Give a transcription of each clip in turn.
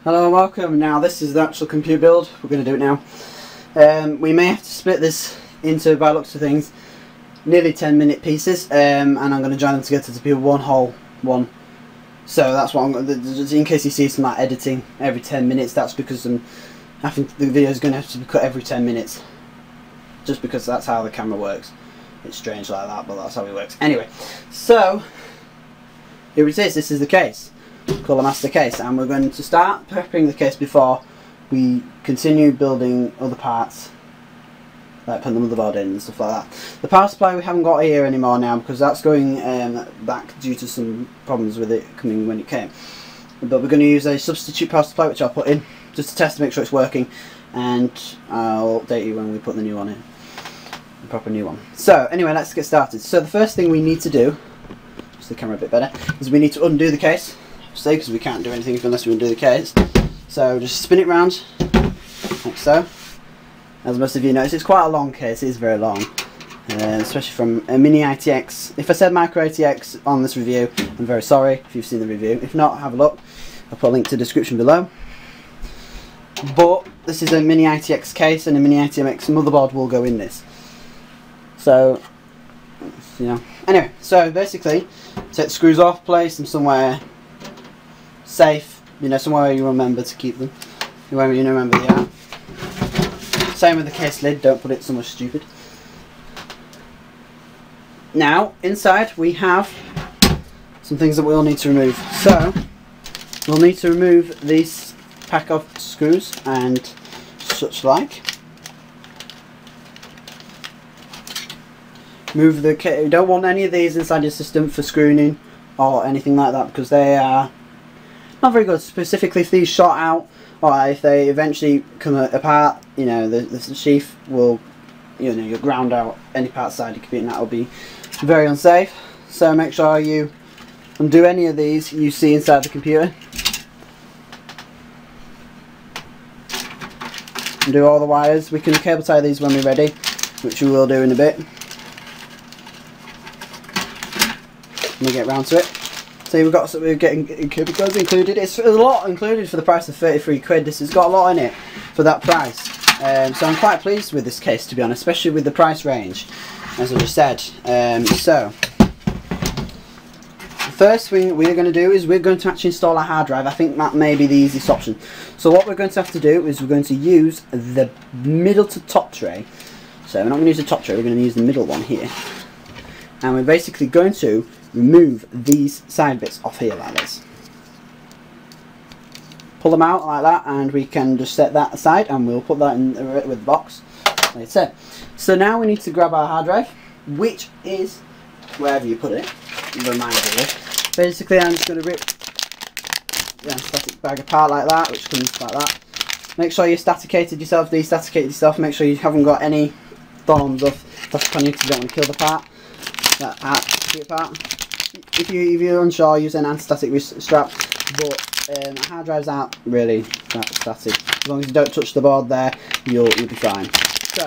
Hello and welcome. Now this is the actual computer build. We're going to do it now. We may have to split this into, by the looks of things, nearly 10-minute pieces, and I'm going to join them together to be one whole one. So that's what I'm going to, in case you see some like editing every 10 minutes, that's because I think the video is going to have to be cut every 10 minutes. Just because that's how the camera works. It's strange like that, but that's how it works. Anyway, so here it is. This is the case. Called a master case, and we're going to start prepping the case before we continue building other parts, like putting the motherboard in and stuff like that. The power supply we haven't got here anymore now because that's going back due to some problems with it coming when it came. But we're going to use a substitute power supply which I'll put in just to test to make sure it's working, and I'll update you when we put the new one in, the proper new one. So anyway, let's get started. So the first thing we need to do, just the camera a bit better, is we need to undo the case. Because we can't do anything unless we undo the case. So just spin it round, like so. As most of you notice, it's quite a long case. It is very long, especially from a Mini ITX. If I said Micro ITX on this review, I'm very sorry if you've seen the review. If not, have a look. I'll put a link to the description below. But this is a Mini ITX case, and a Mini ITX motherboard will go in this. So, you know. Anyway, so basically, take the screws off, place them somewhere safe, you know, somewhere you remember to keep them, wherever you remember they are. Same with the case lid, don't put it somewhere stupid. Now, inside we have some things that we'll need to remove. So, we'll need to remove this pack of screws and such like. Move the you don't want any of these inside your system for screwing in or anything like that, because they are not very good, specifically if these shot out or if they eventually come apart. You know, the sheath will, you know, you'll ground out any part inside your computer, and that will be very unsafe. So make sure you undo any of these you see inside the computer. Undo all the wires. We can cable tie these when we're ready, which we will do in a bit. When we get round to it. So we're getting cubic codes included. It's a lot included for the price of 33 quid. This has got a lot in it for that price. So I'm quite pleased with this case, to be honest, especially with the price range, as I just said. So the first thing we're going to do is we're going to actually install a hard drive. I think that may be the easiest option. So what we're going to have to do is we're going to use the middle to top tray. So we're not going to use the top tray, we're going to use the middle one here. And we're basically going to remove these side bits off here like this. Pull them out like that, and we can just set that aside, and we'll put that in with the box like I said. So now we need to grab our hard drive, which is wherever you put it. Remind you. Basically, I'm just going to rip the static bag apart like that, which comes like that. Make sure you staticated yourself, destaticated yourself. Make sure you haven't got any thorns of plastic on you, because you don't want to kill the part. That part. If you're unsure, use an anti-static strap, but hard drives aren't really that static. As long as you don't touch the board there, you'll be fine. So,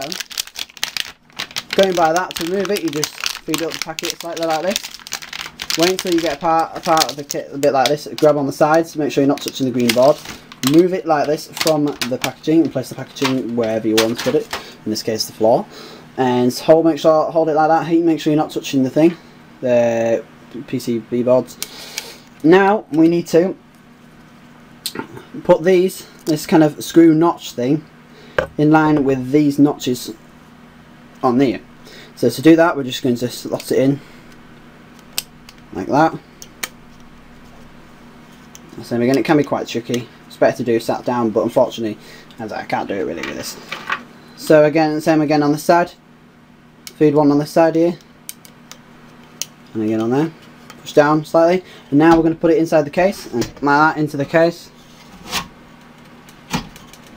going by that, to remove it, you just feed up the packet slightly like this. Wait until you get a part of the kit a bit like this. Grab on the sides, make sure you're not touching the green board. Move it like this from the packaging, and place the packaging wherever you want to put it. In this case, the floor. And hold it like that. Make sure you're not touching the thing, the PCB boards. Now we need to put this kind of screw notch thing in line with these notches on there. So to do that, we're just going to slot it in like that. Same again, it can be quite tricky. It's better to do sat down, but unfortunately, as I can't do it really with this. So again, same again on this side. Feed one on this side here, and again on there. Push down slightly, and now we're going to put it inside the case, and like that into the case,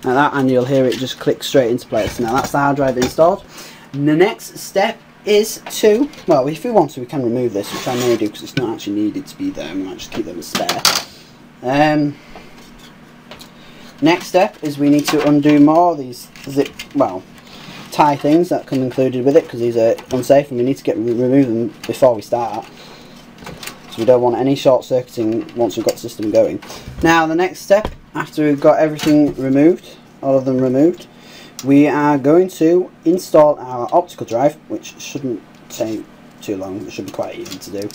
like that, and you'll hear it just click straight into place. Now that's the hard drive installed. And the next step is to, well, if we want to, we can remove this, which I may do because it's not actually needed to be there. We might just keep them as spare. Next step is we need to undo more of these tie things that come included with it, because these are unsafe and we need to remove them before we start. So we don't want any short circuiting once we've got the system going. Now the next step, after we've got everything removed, all of them removed, we are going to install our optical drive, which shouldn't take too long. It should be quite easy to do.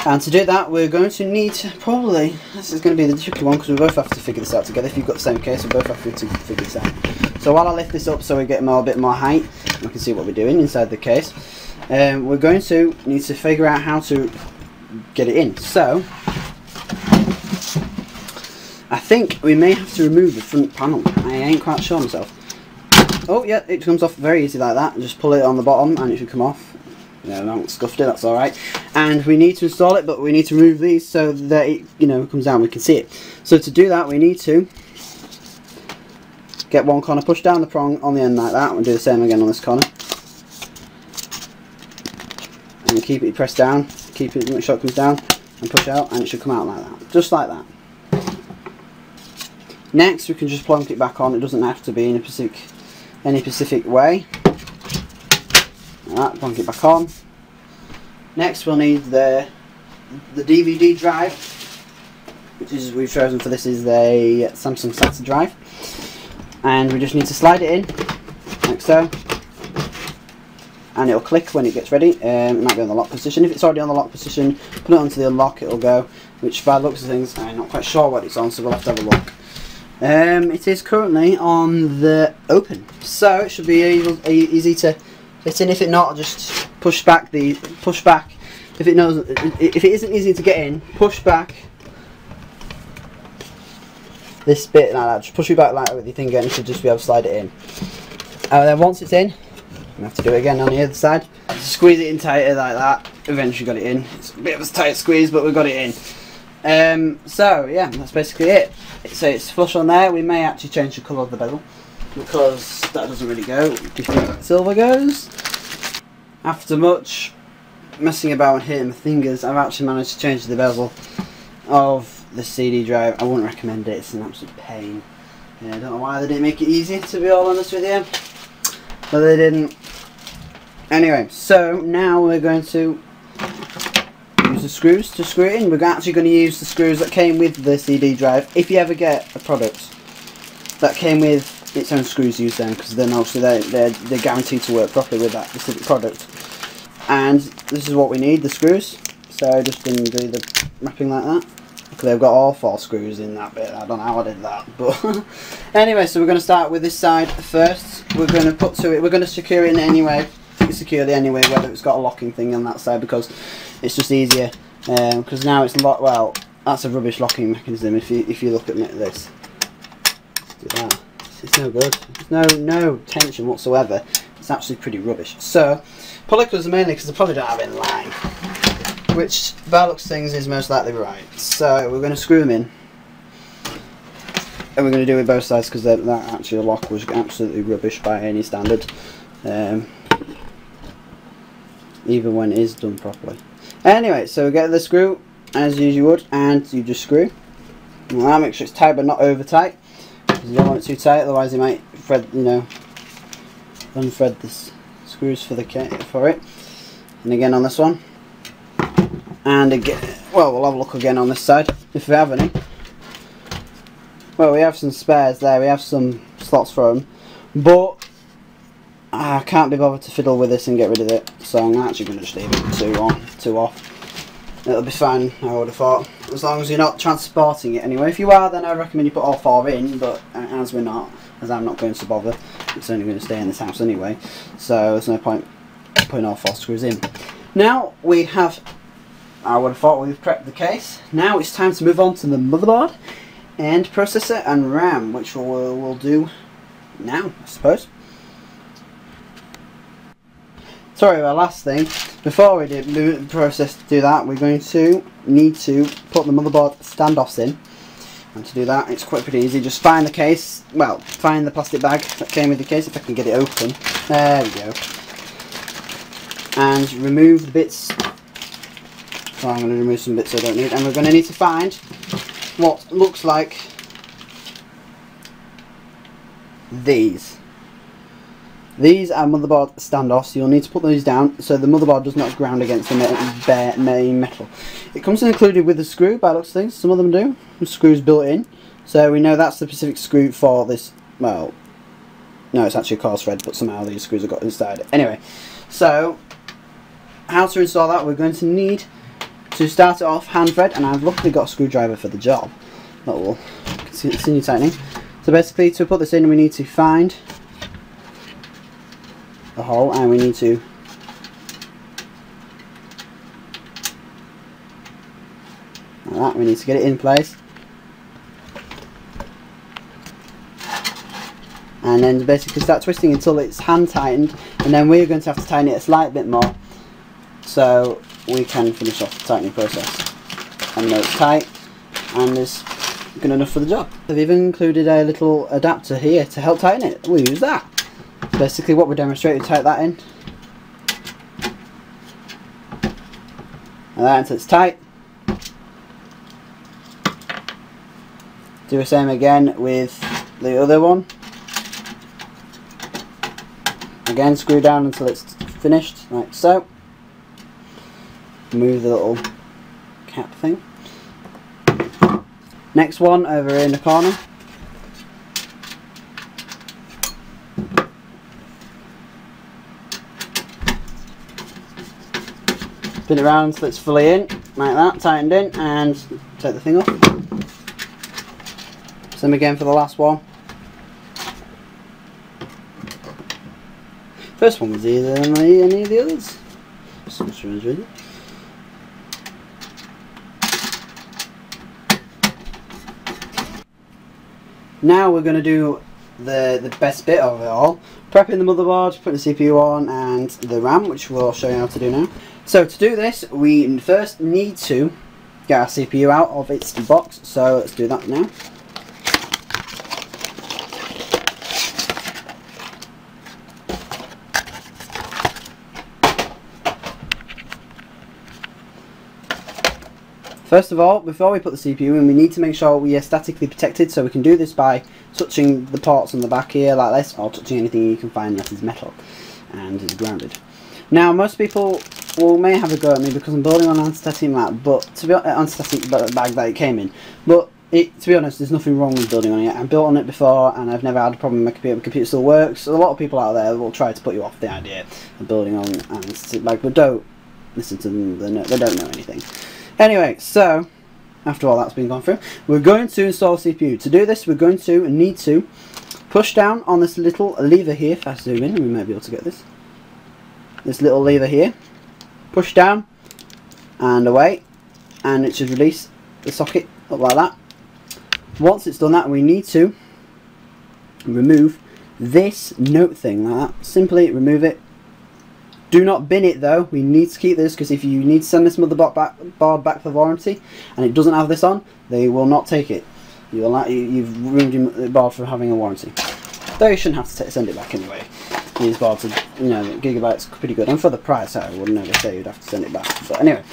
And to do that, we're going to need probably, this is going to be the tricky one because we both have to figure this out together. If you've got the same case, we both have to figure this out. So while I lift this up so we get a bit more height, we can see what we're doing inside the case. We're going to need to figure out how to get it in. So I think we may have to remove the front panel. I ain't quite sure myself. Oh yeah, it comes off very easy like that. Just pull it on the bottom and it should come off. No, I haven't scuffed it, that's alright. And we need to install it, but we need to remove these so that it, comes down, we can see it. So to do that, we need to get one corner, push down the prong on the end like that, and do the same again on this corner. And keep it pressed down, keep it, make sure it comes down, and push out, and it should come out like that. Just like that. Next, we can just plonk it back on. It doesn't have to be in any specific way. Alright, plonk it back on. Next, we'll need the DVD drive, which is we've chosen for this is the Samsung SATA drive, and we just need to slide it in like so, and it'll click when it gets ready. It might be on the lock position. If it's already on the lock position, put it onto the unlock, it'll go. Which, by the looks of things, I'm not quite sure what it's on, so we'll have to have a look. It is currently on the open, so it should be easy to fit in. If it not, just push back. If it isn't easy to get in, push back this bit like that. Just push it back like that with your finger, and you should just be able to slide it in. And then once it's in, you have to do it again on the other side. Squeeze it in tighter like that. Eventually got it in. It's a bit of a tight squeeze, but we got it in. So yeah, that's basically it. So it's flush on there. We may actually change the colour of the bezel because that doesn't really go. Do you think silver goes? After much messing about and hitting my fingers, I've actually managed to change the bezel of the CD drive. I wouldn't recommend it. It's an absolute pain. I don't know why they didn't make it easy, to be all honest with you, but they didn't. Anyway, so now we're going to use the screws to screw it in. We're actually going to use the screws that came with the CD drive. If you ever get a product that came with its own screws, use them, because then obviously they're guaranteed to work properly with that specific product. And this is what we need, the screws. So just going to do the wrapping like that. Okay, they've got all 4 screws in that bit. I don't know how I did that, but anyway, so we're going to start with this side first. We're going to secure it in anyway. Securely anyway, whether it's got a locking thing on that side, because it's just easier. Because now it's locked. Well, that's a rubbish locking mechanism. If you look at this, do that. It's no good. There's no tension whatsoever. It's actually pretty rubbish. So pollicles are mainly because they probably don't have it in line, which by the looks of things is most likely right. So we're going to screw them in, and we're going to do it with both sides because that actual lock was absolutely rubbish by any standard. Even when it is done properly. Anyway, so we get the screw as you would, and you just screw. Now make sure it's tight but not over tight, because you don't want it too tight, otherwise you might unthread the screws for it. And again on this one, and again, well, we'll have a look again on this side if we have any. Well, we have some spares there. We have some slots for them, but I can't be bothered to fiddle with this and get rid of it, so I'm actually going to just leave it two off. It'll be fine, I would have thought, as long as you're not transporting it anyway. If you are, then I recommend you put all 4 in, but as we're not, as I'm not going to bother, it's only going to stay in this house anyway, so there's no point putting all 4 screws in. Now we have, I would have thought we've prepped the case. Now it's time to move on to the motherboard and processor and RAM, which we'll do now, I suppose. Sorry, our last thing, before we do that, we're going to need to put the motherboard standoffs in. And to do that, it's quite pretty easy. Just find the case, well, find the plastic bag that came with the case, if I can get it open. There we go. And remove the bits. So I'm going to remove some bits I don't need. And we're going to need to find what looks like these. These are motherboard standoffs. You'll need to put these down so the motherboard does not ground against the main metal. It comes included with the screw by the looks of things. Some of them do. The screw's built in. So we know that's the specific screw for this. Well, no, it's actually a coarse thread, but somehow these screws have got inside it. Anyway, so how to install that? We're going to need to start it off hand thread, and I've luckily got a screwdriver for the job that will continue tightening. So basically, to put this in, we need to find the hole, and we need to like that. We need to get it in place, and then basically start twisting until it's hand tightened, and then we're going to have to tighten it a slight bit more so we can finish off the tightening process. And know it's tight and is good enough for the job. I've even included a little adapter here to help tighten it. We'll use that. Basically what we're demonstrating, tight that in. And that until it's tight. Do the same again with the other one. Again, screw down until it's finished, like so. Move the little cap thing. Next one over here in the corner. Spin it around until it's fully in, like that, tightened in, and take the thing off. Same again for the last one. First one was easier than any of the others. Some strange really. Now we're going to do the best bit of it all. Prepping the motherboard, putting the CPU on, and the RAM, which we'll show you how to do now. So to do this, we first need to get our CPU out of its box, so let's do that now. First of all, before we put the CPU in, we need to make sure we are statically protected, so we can do this by touching the ports on the back here like this, or touching anything you can find that is metal and is grounded. Now most people may have a go at me because I'm building on an anti-static mat, but to be anti-static bag that it came in, but to be honest, there's nothing wrong with building on it. I've built on it before and I've never had a problem with my computer. My computer still works. A lot of people out there will try to put you off the idea of building on an anti-static bag, but don't listen to them, they don't know anything. Anyway, so after all that's been gone through, we're going to install the CPU. To do this, we're going to need to push down on this little lever here. If I zoom in, we might be able to get this. This little lever here. Push down and away, and it should release the socket up like that. Once it's done that, we need to remove this note thing like that. Simply remove it. Do not bin it though. We need to keep this because if you need to send this motherboard back for warranty and it doesn't have this on, they will not take it. You've ruined your board for having a warranty. Though you shouldn't have to send it back anyway. These boards are, you know, Gigabyte's pretty good, and for the price I would never say you'd have to send it back. But anyway,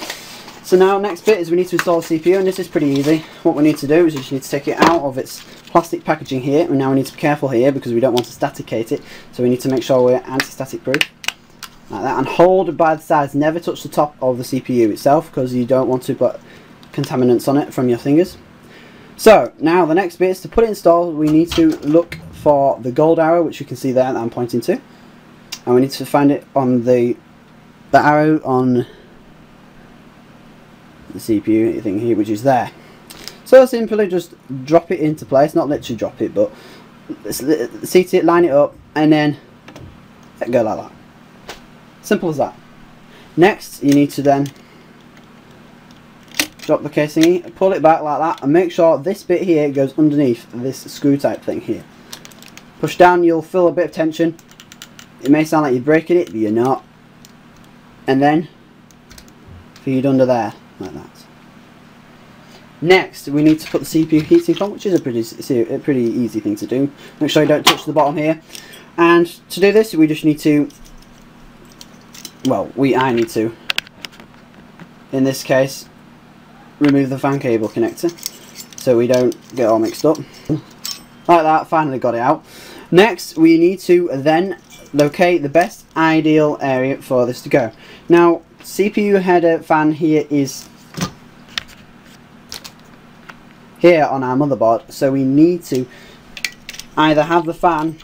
so now next bit is we need to install the CPU, and this is pretty easy. What we need to do is we just need to take it out of its plastic packaging here, and now we need to be careful here because we don't want to staticate it, so we need to make sure we're anti-static proof. Like that, and hold by the sides, never touch the top of the CPU itself because you don't want to put contaminants on it from your fingers. So now the next bit is to put it installed. We need to look for the gold arrow, which you can see there that I'm pointing to, and we need to find it on the arrow on the CPU thing here, which is there. So simply just drop it into place, not literally drop it, but seat it, line it up, and then let go like that. Simple as that. Next, you need to then drop the casing, pull it back like that, and make sure this bit here goes underneath this screw type thing here. Push down, you'll feel a bit of tension. It may sound like you're breaking it, but you're not. And then feed under there, like that. Next, we need to put the CPU heatsink on, which is a pretty easy thing to do. Make sure you don't touch the bottom here. And to do this, we just need to, well, I need to, in this case, remove the fan cable connector so we don't get all mixed up. Like that, finally got it out. Next, we need to then locate the best ideal area for this to go. Now, CPU header fan here is here on our motherboard, so we need to either have the fan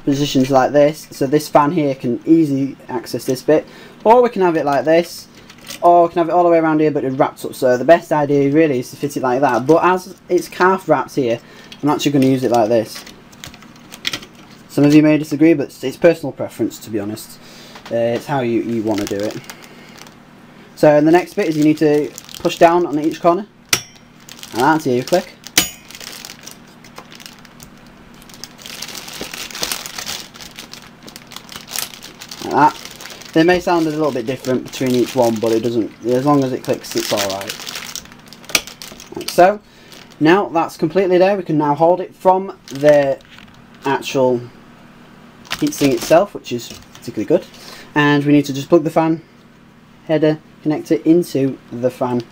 positioned like this, so this fan here can easily access this bit, or we can have it like this, or we can have it all the way around here but it's wrapped up. So the best idea really is to fit it like that, but as it's calf wrapped here, I'm actually going to use it like this. Some of you may disagree, but it's personal preference, to be honest. It's how you want to do it. So the next bit is you need to push down on each corner, and that's here you click. Like that. They may sound a little bit different between each one, but it doesn't. As long as it clicks, it's alright. Like so. Now that's completely there, we can now hold it from the actual heatsink itself, which is particularly good. And we need to just plug the fan header connector into the fan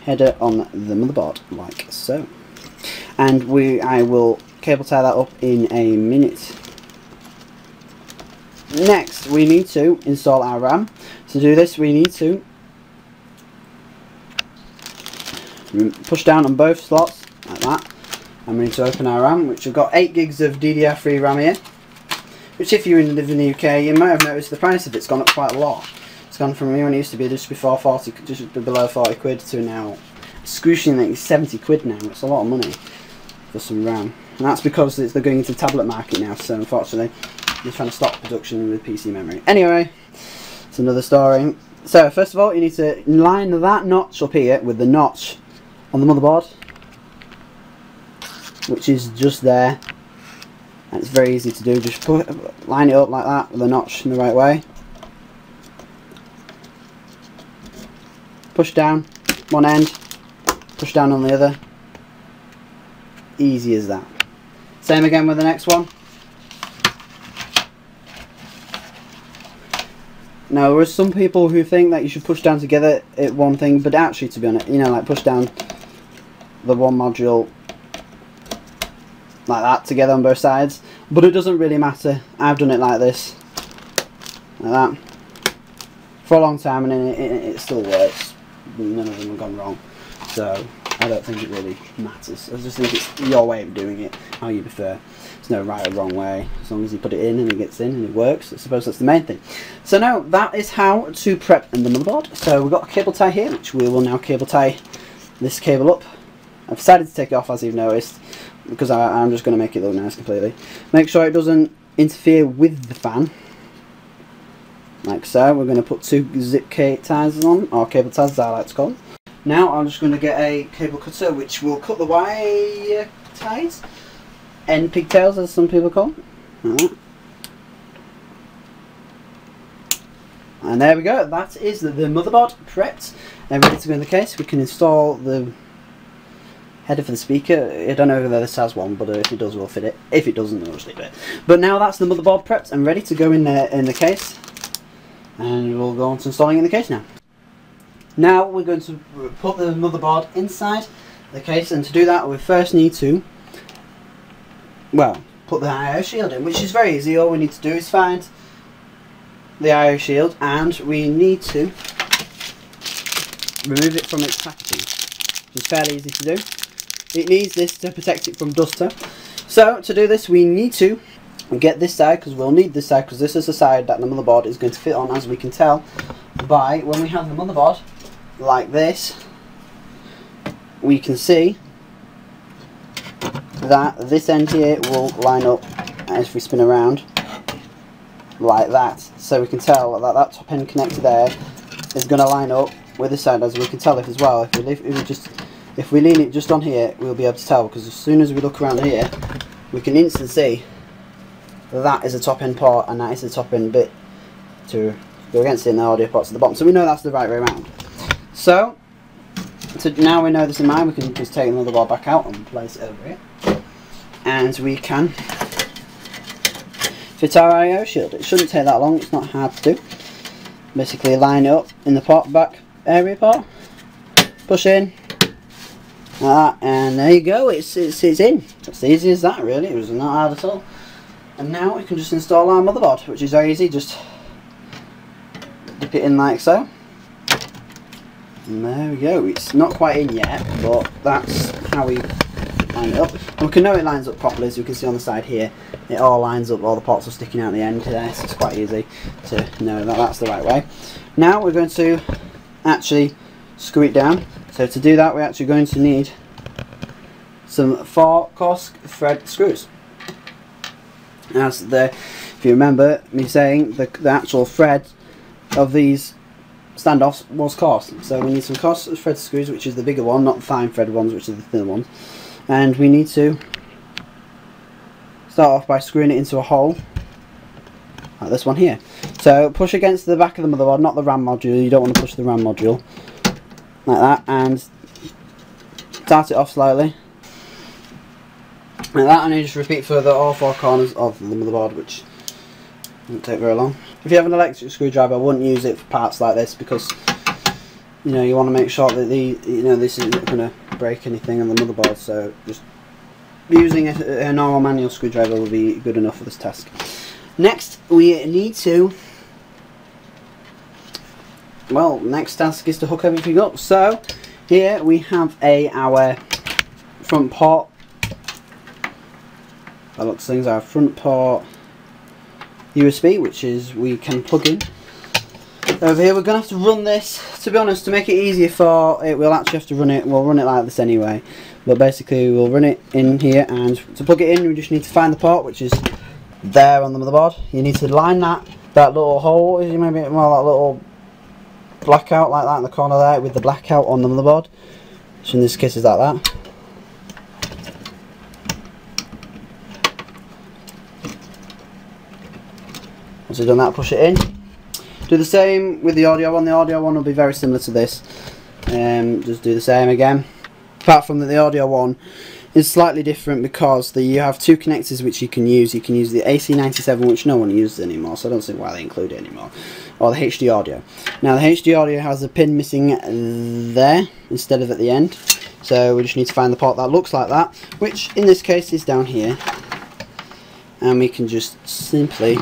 header on the motherboard, like so. And I will cable tie that up in a minute. Next, we need to install our RAM. To do this, we need to push down on both slots, like that. And we need to open our RAM, which we've got 8 gigs of DDR3 RAM here. Which, if you live in the UK, you might have noticed the price of it's gone up quite a lot. It's gone from when it used to be just before 40, just below 40 quid, to now excruciatingly 70 quid now. It's a lot of money for some RAM. And that's because they're going into the tablet market now, so unfortunately they're trying to stop production with PC memory. Anyway, it's another story. So first of all, you need to line that notch up here with the notch on the motherboard, which is just there. And it's very easy to do. Just line it up like that with the notch in the right way. Push down one end, push down on the other. Easy as that. Same again with the next one. Now, there are some people who think that you should push down together at one thing, but actually, to be honest, you know, like push down the one module like that together on both sides, but it doesn't really matter. I've done it like this, like that, for a long time, and it still works. None of them have gone wrong, so I don't think it really matters. I just think it's your way of doing it, how you prefer. There's no right or wrong way, as long as you put it in and it gets in and it works. I suppose that's the main thing. So now that is how to prep the motherboard. So we've got a cable tie here, which we will now cable tie this cable up. I've decided to take it off, as you've noticed, because I'm just going to make it look nice completely. Make sure it doesn't interfere with the fan, like so. We're going to put 2 zip ties on, or cable ties as I like to call them. Now I'm just going to get a cable cutter which will cut the wire ties, end pigtails as some people call them. Like that. And there we go, that is the motherboard prepped and ready to go in the case. We can install the header for the speaker. I don't know whether this has one, but if it does, we'll fit it. If it doesn't, we'll just leave it. But now that's the motherboard prepped and ready to go in there in the case. And we'll go on to installing in the case now. Now we're going to put the motherboard inside the case, and to do that we first need to, well, put the I/O shield in, which is very easy. All we need to do is find the I/O shield, and we need to remove it from its packaging, which is fairly easy to do. It needs this to protect it from dust. So to do this, we need to get this side, because we'll need this side, because this is the side that the motherboard is going to fit on, as we can tell by when we have the motherboard like this. We can see that this end here will line up as we spin around like that, so we can tell that that top end connector there is going to line up with this side, as we can tell as well. If we lean it just on here, we'll be able to tell, because as soon as we look around here, we can instantly see that is a top end port and that is the top end bit to go against it, and the audio ports at the bottom. So we know that's the right way around. So now we know this in mind, we can just take the motherboard back out and place it over here, and we can fit our I/O shield. It shouldn't take that long, it's not hard to do. Basically line it up in the port back area port, push in like that, and there you go, it's in. It's as easy as that really, it was not hard at all. And now we can just install our motherboard, which is very easy. Just dip it in like so, And there we go. It's not quite in yet, but that's how we line it up. And we can know it lines up properly, as you can see on the side here. It all lines up, all the parts are sticking out the end there, so it's quite easy to know that that's the right way. Now we're going to actually screw it down. So to do that, we're actually going to need some 4 coarse thread screws. If you remember me saying, the actual thread of these standoffs was coarse. So we need some coarse thread screws, which is the bigger one, not the fine thread ones, which are the thinner ones. And we need to start off by screwing it into a hole, like this one here. So push against the back of the motherboard, not the RAM module. You don't want to push the RAM module, like that, and start it off slightly. Like that, and you just repeat for all 4 corners of the motherboard, which won't take very long. If you have an electric screwdriver, I wouldn't use it for parts like this, because you know you want to make sure that this isn't going to break anything on the motherboard. So just using a normal manual screwdriver will be good enough for this task. Next, we need to. Well, next task is to hook everything up. So here we have our front port. That looks things our front port USB, which is we can plug in. Over here we're going to have to run this. To be honest, to make it easier for it, we'll actually have to run it. We'll run it like this anyway, but basically we'll run it in here, and to plug it in we just need to find the port, which is there on the motherboard. You need to line that little hole, maybe more that little blackout like that in the corner there, with the blackout on the motherboard, which in this case is like that. Once you've done that, push it in. Do the same with the audio one. The audio one will be very similar to this. Just do the same again. Apart from that, the audio one is slightly different because you have 2 connectors which you can use. You can use the AC97, which no one uses anymore, so I don't see why they include it anymore, or the HD audio. Now the HD audio has a pin missing there instead of at the end, so we just need to find the port that looks like that, which in this case is down here, and we can just simply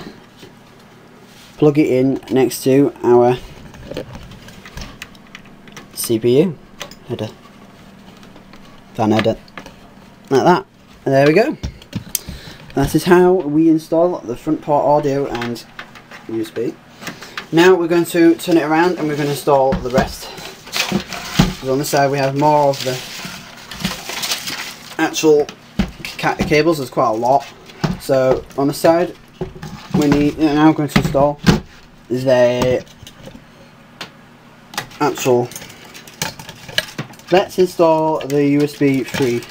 plug it in next to our CPU header, fan header, like that. And there we go. That is how we install the front port audio and USB. Now we're going to turn it around and we're going to install the rest. So on this side we have more of the actual cables. There's quite a lot. So on the side we need, now I'm going to install the actual, let's install the USB 3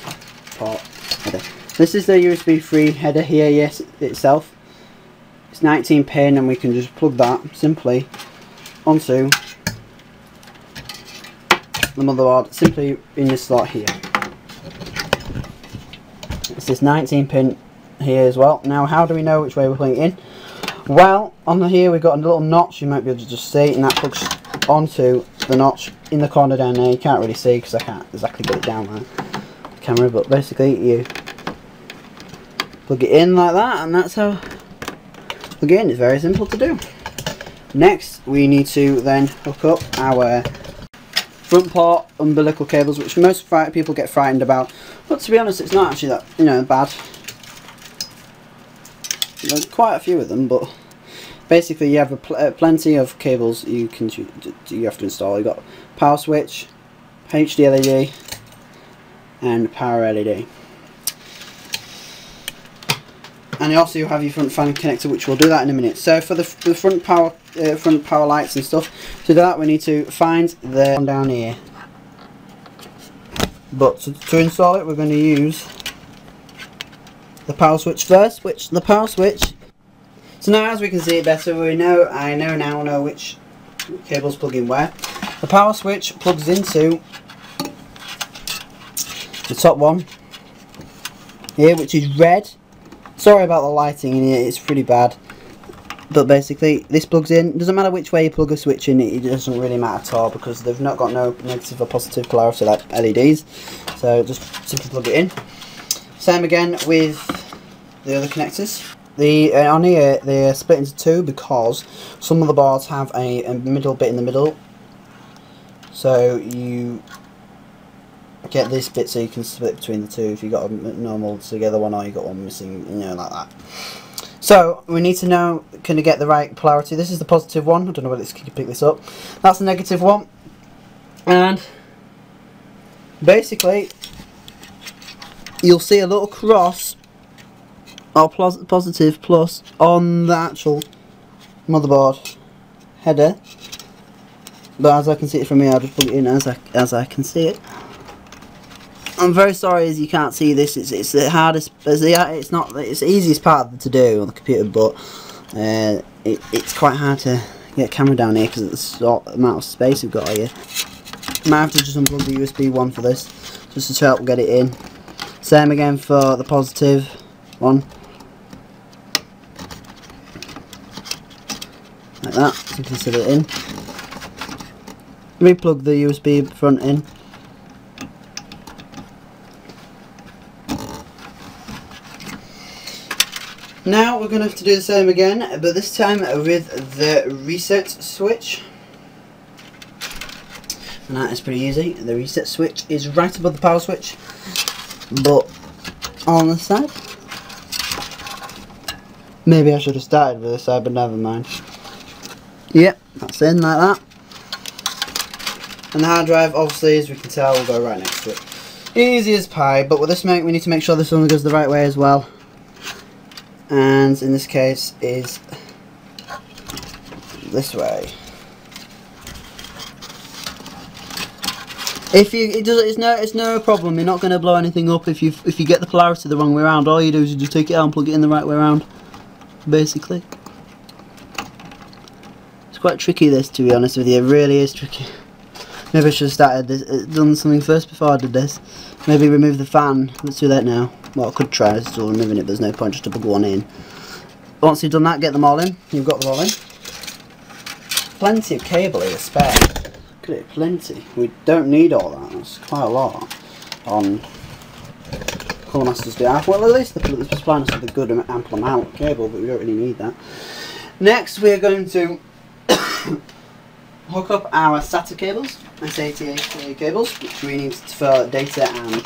port header. This is the USB 3 header here, yes, itself. It's 19 pin, and we can just plug that simply onto the motherboard, simply in this slot here. It's this 19 pin here as well. Now how do we know which way we're putting it in? Well, on here we've got a little notch, you might be able to just see, and that plugs onto the notch in the corner down there. You can't really see because I can't exactly get it down there, the camera, but basically you plug it in like that, and that's how, again, it's very simple to do. Next we need to then hook up our front port umbilical cables, which most people get frightened about, but to be honest it's not actually that bad. There's quite a few of them, but basically you have plenty of cables you have to install. You've got power switch, HD LED, and power LED. And also you have your front fan connector, which we'll do that in a minute. So for the front power lights and stuff, to do that we need to find the one down here. But to install it, we're going to use the power switch first, which the power switch. So now, as we can see it better, I now know which cables plug in where. The power switch plugs into the top one here, which is red. Sorry about the lighting in here, it's pretty bad. But basically, this plugs in. It doesn't matter which way you plug a switch in, it doesn't really matter at all, because they've not got no negative or positive polarity like LEDs. So just simply plug it in. Same again with the other connectors. On here they're split into 2 because some of the boards have a middle bit in the middle. So you get this bit so you can split between the two if you got a normal together one or you got one missing, you know, like that. So we need to know, can you get the right polarity? This is the positive one. I don't know whether you can pick this up. That's the negative one. And basically you'll see a little cross or positive plus on the actual motherboard header. But as I can see it from here, I'll just plug it in as I can see it. I'm very sorry as you can't see this. It's the hardest. It's not. It's the easiest part to do on the computer, but it's quite hard to get a camera down here because of the sort amount of space we've got here. I might have to just unplug the USB one for this, just to help get it in. Same again for the positive one, like that. So you can set it in. Replug the USB front in. Now we're going to have to do the same again, but this time with the reset switch. And that is pretty easy. The reset switch is right above the power switch, but on the side. Maybe I should have started with this side, but never mind. Yep, that's in like that. And the hard drive, obviously, as we can tell, will go right next to it. Easy as pie, but with this we need to make sure this one goes the right way as well. And in this case is this way. If you, it's no problem. You're not going to blow anything up if you get the polarity the wrong way around. All you do is you just take it out and plug it in the right way around. Basically, it's quite tricky. This, to be honest with you, it really is tricky. Maybe I should have started this, done something first before I did this. Maybe remove the fan. Let's do that now. Well, I could try still removing it, but there's no point just to plug one in. Once you've done that, get them all in. You've got them all in. Plenty of cable here, spare. Look at it, plenty. We don't need all that. That's quite a lot on Colourmaster's behalf. Well, at least they're supplying us with a good ample amount of cable, but we don't really need that. Next, we're going to hook up our SATA cables, SATA cables, which we need for data and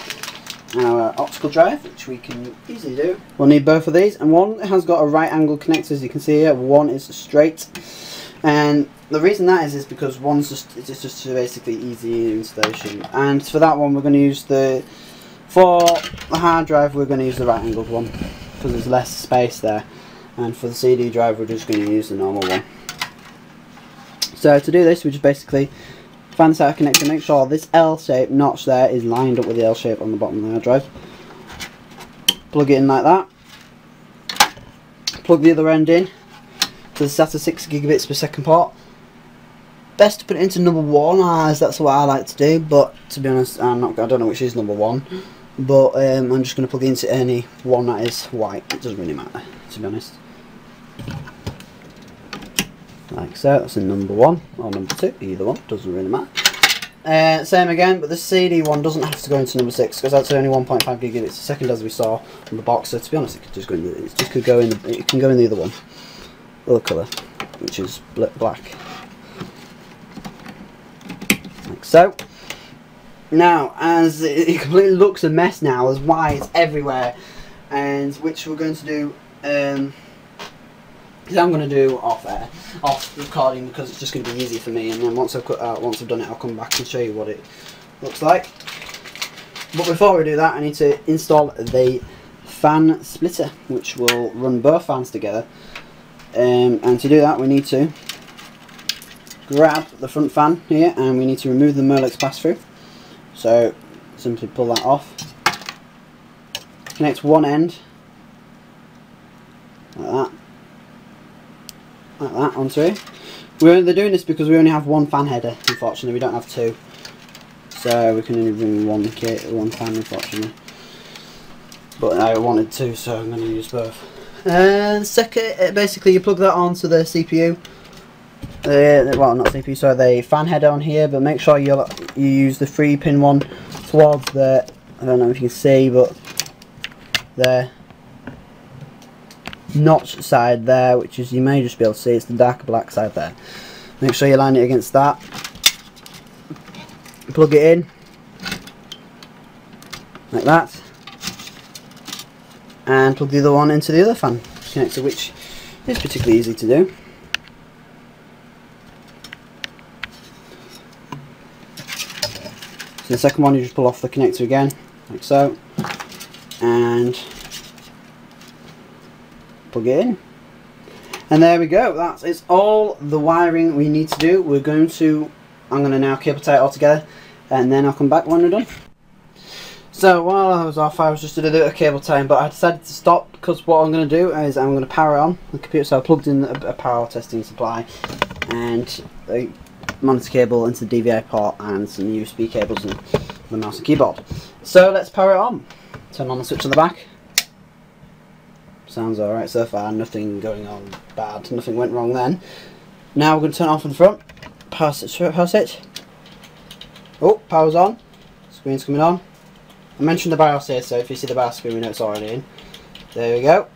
our optical drive, which we can easily do. We'll need both of these, and one has got a right angle connector, as you can see here. One is straight, and the reason that is because it's just basically easy installation. And for that one, we're going to use for the hard drive, we're going to use the right angled one because there's less space there, and for the CD drive, we're just going to use the normal one. So to do this, we just basically find the SATA connector, make sure this L-shaped notch there is lined up with the L-shape on the bottom of the hard drive. Plug it in like that. Plug the other end in to the SATA 6 gigabits per second port. Best to put it into number 1, as that's what I like to do, but to be honest, I don't know which is number 1. But I'm just going to plug it into any one that is white. It doesn't really matter, to be honest. Like so, that's in number 1 or number 2, either one, doesn't really matter. Same again, but the CD one doesn't have to go into number 6 because that's only 1.5 gigabits a second, as we saw on the box. So to be honest, it could just go in. It can go in the other one, other colour, which is black. Like so. Now, as it completely looks a mess now, there's wires everywhere, and which we're going to do. I'm going to do off recording because it's just going to be easier for me, and then once I've done it, I'll come back and show you what it looks like. But before we do that, I need to install the fan splitter, which will run both fans together. And to do that, we need to grab the front fan here, and we need to remove the Molex pass-through. So simply pull that off. Connect one end like that onto it. They're doing this because we only have one fan header, unfortunately. We don't have two, so we can only bring one fan, unfortunately. But I wanted two, so I'm going to use both. And second, basically you plug that onto the CPU. Well, not CPU, sorry, the fan header on here. But make sure you use the 3-pin one towards the, I don't know if you can see, but the notch side there, which is, you may just be able to see, it's the darker black side there. Make sure you line it against that. plug it in like that, and plug the other one into the other fan connector, which is particularly easy to do. So the second one, you just pull off the connector again, like so, and plug it in. And there we go, that is all the wiring we need to do. I'm going to now cable tie it all together, and then I'll come back when we're done. So while I was off, I was just doing a bit of cable tying, but I decided to stop because what I'm going to do is I'm going to power on the computer. So I plugged in a power testing supply and a monitor cable into the DVI port and some USB cables and the mouse and keyboard. So let's power it on. Turn on the switch on the back. Sounds alright so far, nothing going on bad, nothing went wrong then. Now we're going to turn it off in the front. Power switch. Oh, power's on. Screen's coming on. I mentioned the BIOS here, so if you see the BIOS screen, we know it's already in. There we go.